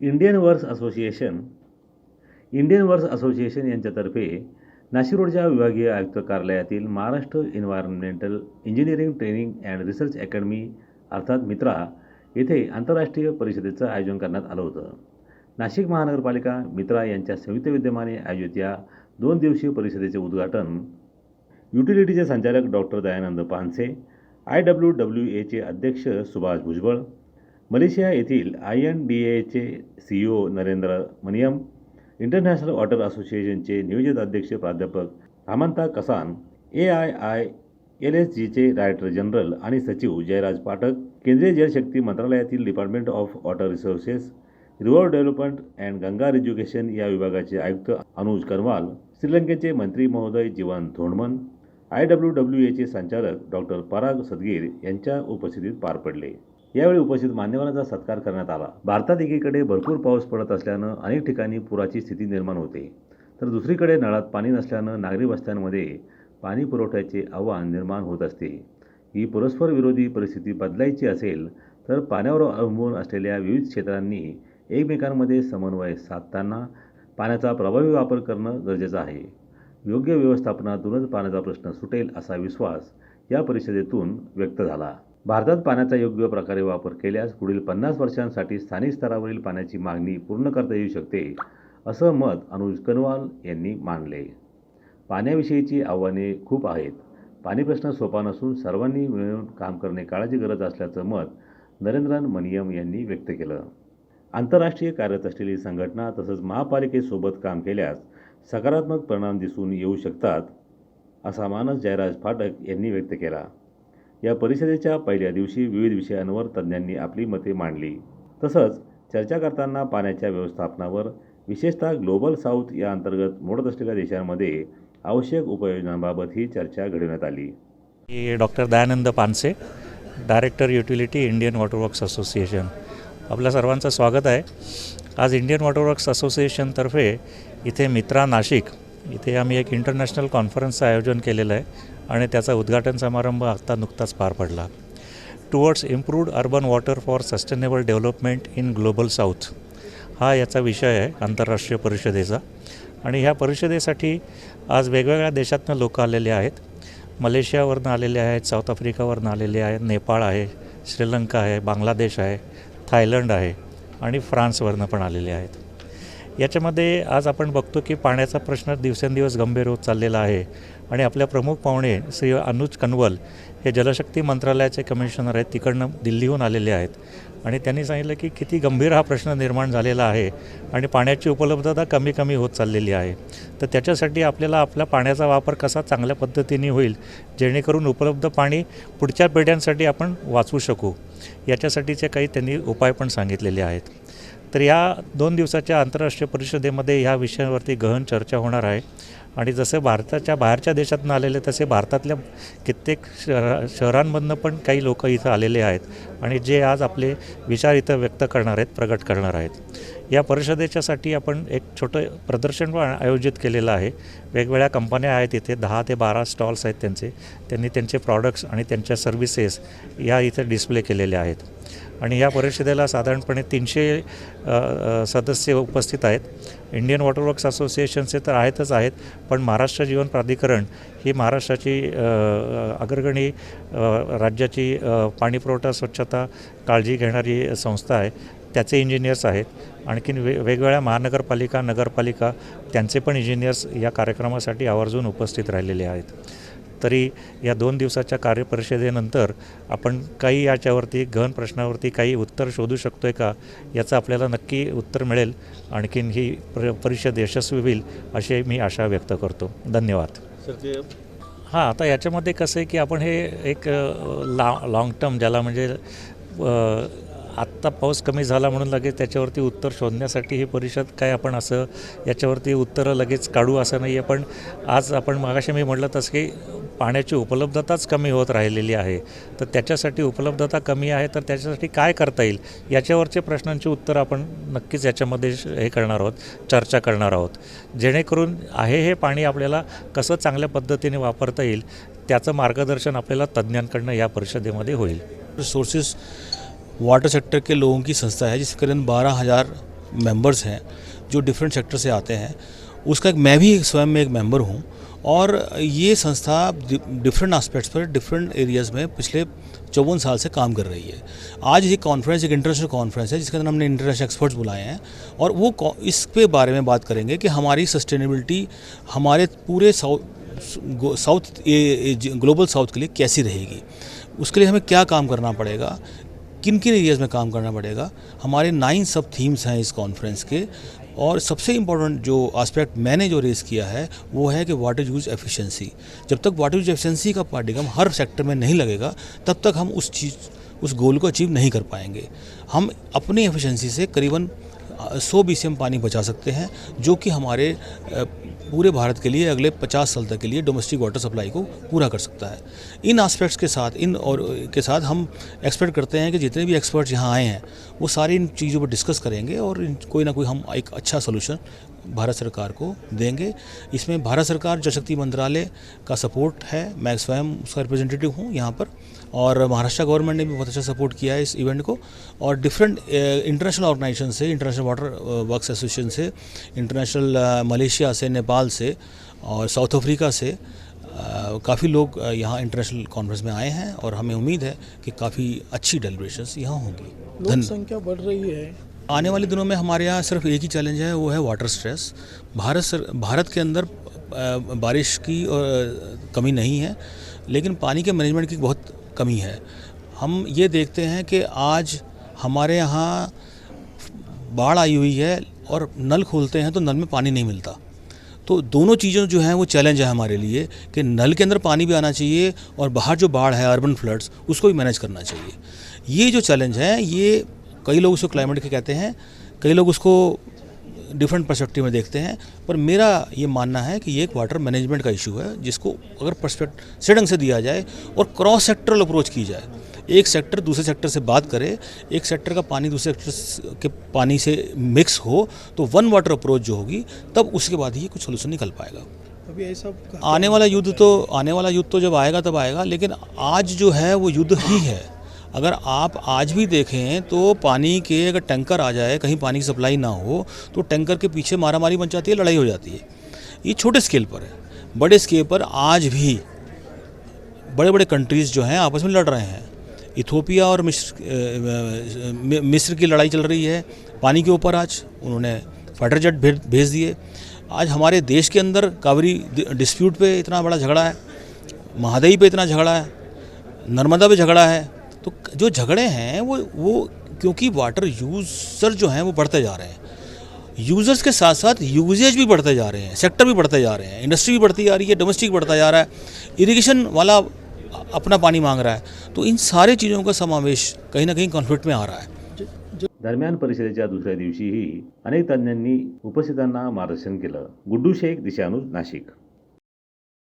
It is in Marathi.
Indian works association Indian works association यांच्यातर्फे नाशिक रोडच्या विभागीय आयुक्त कार्यालयातील Maharashtra environmental engineering training and research academy अर्थात मित्रा येथे आंतरराष्ट्रीय परिषदेचं आयोजन करण्यात आलं होतं. नाशिक महानगरपालिका मित्रा यांच्या संयुक्त विद्यमाने आयोजित या 2 दिवसीय परिषदेचे उद्घाटन युटिलिटीचे संचालक डॉक्टर दयानंद पानसे, IWWAचे अध्यक्ष सुभाष भुजबळ, मलेशिया येथील INDAचे CEO नरेंद्र मनियम, इंटरनॅशनल वॉटर असोसिएशनचे नियोजित अध्यक्ष प्राध्यापक रामंता कसान, AIILSGचे डायरेक्टर जनरल आणि सचिव जयराज पाठक, केंद्रीय जलशक्ती मंत्रालयातील department of water resources, river development and Ganga education या विभागाचे आयुक्त अनुज करवाल, श्रीलंकेचे मंत्री महोदय जीवन थोंडमन, IWWAचे संचालक डॉक्टर पराग सदगीर यांच्या उपस्थितीत पार पडले. यावेळी उपस्थित मान्यवरांचा सत्कार करण्यात आला. भारतात एकीकडे भरपूर पाऊस पडत असल्यानं अनेक ठिकाणी पुराची स्थिती निर्माण होते, तर दुसरीकडे नळात पाणी नसल्यानं नागरी वस्त्यांमध्ये पाणी पुरवठ्याचे आव्हान निर्माण होत असते. ही परस्पर विरोधी परिस्थिती बदलायची असेल तर पाण्यावर अवलंबून असलेल्या विविध क्षेत्रांनी एकमेकांमध्ये समन्वय साधताना पाण्याचा प्रभावी वापर करणं गरजेचं आहे. योग्य व्यवस्थापनातूनच पाण्याचा प्रश्न सुटेल असा विश्वास या परिषदेतून व्यक्त झाला. भारतात पाण्याचा योग्य प्रकारे वापर केल्यास पुढील 50 वर्षांसाठी स्थानिक स्तरावरील पाण्याची मागणी पूर्ण करता येऊ शकते, असं मत अनुज कनवाल यांनी मांडले. पाण्याविषयीची आव्हाने खूप आहेत. पाणी प्रश्न सोपा नसून सर्वांनी मिळून काम करणे काळाची गरज असल्याचं मत नरेंद्र मनियम यांनी व्यक्त केलं. आंतरराष्ट्रीय कार्यरत असलेली संघटना तसंच महापालिकेसोबत काम केल्यास सकारात्मक परिणाम दिसून येऊ शकतात, असा मानस जयराज फाटक यांनी व्यक्त केला. या परिषदेच्या पहिल्या दिवशी विविध विषयांवर तज्ज्ञांनी आपली मते मांडली. तसंच चर्चा करताना पाण्याच्या व्यवस्थापनावर विशेषतः ग्लोबल साऊथ या अंतर्गत मोडत असलेल्या देशांमध्ये आवश्यक उपाययोजनांबाबतही चर्चा घडवण्यात आली. Doctor Dayanand Panse, director utility Indian water works association. आपल्या सर्वांचं स्वागत आहे. आज इंडियन वॉटर वर्क्स असोसिएशनतर्फे इथे मित्रा नाशिक इथे आम्ही एक इंटरनॅशनल कॉन्फरन्सचं आयोजन केलेलं आहे आणि त्याचा उद्घाटन समारंभ आत्ता नुकताच पार पडला. Towards improved urban water for sustainable development in global south हा याचा विषय आहे आंतरराष्ट्रीय परिषदेचा. आणि ह्या परिषदेसाठी आज वेगवेगळ्या देशातनं लोक आलेले आहेत. मलेशियावरनं आलेले आहेत, साऊथ आफ्रिकावरनं आलेले आहेत, नेपाळ आहे, श्रीलंका आहे, बांगलादेश आहे, थायलंड आहे आणि फ्रान्सवरनं पण आलेले आहेत. याच्यामध्ये आज आपण बघतो की पाण्याचा प्रश्न दिवसेंदिवस गंभीर होत चाललेला आहे आणि आपल्या प्रमुख पाहुणे श्री अनुज कनवल हे जलशक्ती मंत्रालयाचे कमिशनर आहेत, तिकडनं दिल्लीहून आलेले आहेत आणि त्यांनी सांगितलं की किती गंभीर हा प्रश्न निर्माण झालेला आहे आणि पाण्याची उपलब्धता कमी कमी होत चाललेली आहे. तर त्याच्यासाठी आपल्याला आपल्या पाण्याचा वापर कसा चांगल्या पद्धतीने होईल जेणेकरून उपलब्ध पाणी पुढच्या पिढ्यांसाठी आपण वाचवू शकू, याच्यासाठीचे काही त्यांनी उपाय पण सांगितलेले आहेत. तर या 2 दिवसाच्या आंतरराष्ट्रीय परिषदेमध्ये ह्या विषयावरती गहन चर्चा होणार आहे आणि जसे भारताच्या बाहेरच्या देशातून आलेले तसे भारतातल्या कित्येक शहरांमधनं पण काही लोक इथं आलेले आहेत आणि जे आज आपले विचार इथं व्यक्त करणार आहेत, प्रगट करणार आहेत. या परिषदेच्यासाठी आपण एक छोटं प्रदर्शन पण आयोजित केलेलं आहे. वेगवेगळ्या कंपन्या आहेत इथे, 10 ते 12 स्टॉल्स आहेत त्यांनी त्यांचे प्रॉडक्ट्स आणि त्यांच्या सर्व्हिसेस या इथे डिस्प्ले केलेल्या आहेत. आणि या परिषदेला साधारणपणे 300 सदस्य उपस्थित आहेत. इंडियन वॉटर वर्क्स असोसिएशनचे तर आहेतच आहेत, पण महाराष्ट्र जीवन प्राधिकरण ही महाराष्ट्राची अग्रगणी राज्याची पाणीपुरवठा स्वच्छता काळजी घेणारी संस्था आहे. त्याचे इंजिनियर्स आहेत. आणखीन वेगवेगळ्या महानगरपालिका, नगरपालिका त्यांचे पण इंजिनियर्स या कार्यक्रमासाठी आवर्जून उपस्थित राहिलेले आहेत. तरी या 2 दिवसाच्या कार्यपरिषदेनंतर आपण काही याच्यावरती गहन प्रश्नावरती काही उत्तर शोधू शकतो आहे का, याचं आपल्याला नक्की उत्तर मिळेल. आणखीन ही परिषद यशस्वी होईल अशी मी आशा व्यक्त करतो. धन्यवाद. हां, आता याच्यामध्ये कसं आहे की आपण हे एक लाँग टर्म ज्याला म्हणजे आत्ता पाऊस कमी झाला म्हणून लगेच त्याच्यावरती उत्तर शोधण्यासाठी ही परिषद काय आपण असं याच्यावरती उत्तरं लगेच काढू असं नाही आहे. पण आज आपण मागाशी मी म्हटलं तसं की पाण्याची उपलब्धताच कमी होत राहिलेली आहे, तर त्याच्यासाठी उपलब्धता कमी आहे तर त्याच्यासाठी काय करता येईल याच्यावरचे प्रश्नांची उत्तरं आपण नक्कीच याच्यामध्ये हे करणार आहोत, चर्चा करणार आहोत, जेणेकरून आहे हे पाणी आपल्याला कसं चांगल्या पद्धतीने वापरता येईल त्याचं मार्गदर्शन आपल्याला तज्ज्ञांकडनं या परिषदेमध्ये होईल. रिसोर्सेज वाटर सेक्टर के लोगों की संस्था है जिसके करीब 12,000 मेंबर्स हैं जो डिफरेंट सेक्टर से आते हैं, उसका एक मैं भी स्वयं में एक मेंबर हूँ। और ये संस्था डिफरेंट एस्पेक्ट्स पर डिफरेंट एरियाज़ में पिछले 54 साल से काम कर रही है। आज ये कॉन्फ्रेंस एक इंटरनेशनल कॉन्फ्रेंस है जिसके अंदर हमने इंटरनेशनल एक्सपर्ट्स बुलाए हैं और वो इस पे बारे में बात करेंगे कि हमारी सस्टेनेबिलिटी हमारे पूरे साउथ ग्लोबल साउथ के लिए कैसी रहेगी, उसके लिए हमें क्या काम करना पड़ेगा, किन किन एरियाज़ में काम करना पड़ेगा। हमारे 9 सब थीम्स हैं इस कॉन्फ्रेंस के, और सबसे इम्पोर्टेंट जो एस्पेक्ट मैंने जो रेज़ किया है वो है कि वाटर यूज एफिशिएंसी। जब तक वाटर यूज एफिशिएंसी का पाठ्यक्रम हर सेक्टर में नहीं लगेगा तब तक हम उस गोल को अचीव नहीं कर पाएंगे। हम अपनी एफिशिएंसी से करीबन 100 BCM पानी बचा सकते हैं, जो कि हमारे पूरे भारत के लिए अगले 50 साल तक के लिए डोमेस्टिक वाटर सप्लाई को पूरा कर सकता है। इन एस्पेक्ट्स के साथ हम एक्सपेक्ट करते हैं कि जितने भी एक्सपर्ट्स यहाँ आए हैं वो सारी इन चीज़ों पर डिस्कस करेंगे और कोई ना कोई हम एक अच्छा सोल्यूशन भारत सरकार को देंगे। इसमें भारत सरकार जल शक्ति मंत्रालय का सपोर्ट है, मैं स्वयं उसका रिप्रेजेंटेटिव हूँ यहाँ पर, और महाराष्ट्र गवर्नमेंट ने भी बहुत अच्छा सपोर्ट किया है इस इवेंट को। और डिफरेंट इंटरनेशनल ऑर्गेनाइजेशन से, इंटरनेशनल वाटर वर्क्स एसोसिएशन से, इंटरनेशनल मलेशिया से, नेपाल से और साउथ अफ्रीका से काफ़ी लोग यहाँ इंटरनेशनल कॉन्फ्रेंस में आए हैं और हमें उम्मीद है कि काफ़ी अच्छी डेलिब्रेशंस यहाँ होंगी। लोक संख्या बढ़ रही है। आने वाले दिनों में हमारे यहाँ सिर्फ एक ही चैलेंज है, वो है वाटर स्ट्रेस। भारत के अंदर बारिश की कमी नहीं है, लेकिन पानी के मैनेजमेंट की बहुत कमी है। हम ये देखते हैं कि आज हमारे यहाँ बाढ़ आई हुई है और नल खोलते हैं तो नल में पानी नहीं मिलता। तो दोनों चीज़ें जो हैं वो चैलेंज है हमारे लिए कि नल के अंदर पानी भी आना चाहिए और बाहर जो बाढ़ है, अर्बन फ्लड्स, उसको भी मैनेज करना चाहिए। ये जो चैलेंज है, ये कई लोग उसको क्लाइमेट के कहते हैं, कई लोग उसको डिफरेंट पर्सपेक्टिव में देखते हैं, पर मेरा ये मानना है कि ये एक वाटर मैनेजमेंट का इशू है जिसको अगर पर्सपेक्टिव से ढंग से दिया जाए और क्रॉस सेक्टरल अप्रोच की जाए, एक सेक्टर दूसरे सेक्टर से बात करे, एक सेक्टर का पानी दूसरे सेक्टर के पानी से मिक्स हो, तो वन वाटर अप्रोच जो होगी तब उसके बाद ही कुछ सोल्यूशन निकल पाएगा। अभी ऐसा आने वाला युद्ध तो जब आएगा तब आएगा, लेकिन आज जो है वो युद्ध ही है। अगर आप आज भी देखें तो पानी के अगर टैंकर आ जाए, कहीं पानी की सप्लाई ना हो, तो टैंकर के पीछे मारामारी मच जाती है, लड़ाई हो जाती है। ये छोटे स्केल पर है। बड़े स्केल पर आज भी बड़े बड़े कंट्रीज़ जो हैं आपस में लड़ रहे हैं। इथोपिया और मिस्र की लड़ाई चल रही है पानी के ऊपर। आज उन्होंने फाइटर जेट भेज दिए। आज हमारे देश के अंदर कावेरी डिस्प्यूट पे इतना बड़ा झगड़ा है, महादई पे इतना झगड़ा है, नर्मदा पे झगड़ा है। तो जो झगड़े हैं वो क्योंकि वाटर यूज़र जो हैं वो बढ़ते जा रहे हैं, यूज़र्स के साथ साथ यूजेज भी बढ़ते जा रहे हैं, सेक्टर भी बढ़ते जा रहे हैं, इंडस्ट्री भी बढ़ती जा रही है, डोमेस्टिक बढ़ता जा रहा है, इरिगेशन वाला अपना पानी मांग रहा है। तो इन सारी चीज़ों का समावेश कहीं ना कहीं कॉन्फ्लिक्ट में आ रहा है। दरम्यान परिषदेच्या दुसऱ्या दिवशीही अनेक तज्ज्ञांनी उपस्थितांना मार्गदर्शन केलं. गुड्डू शेख, दिशानुज, नाशिक.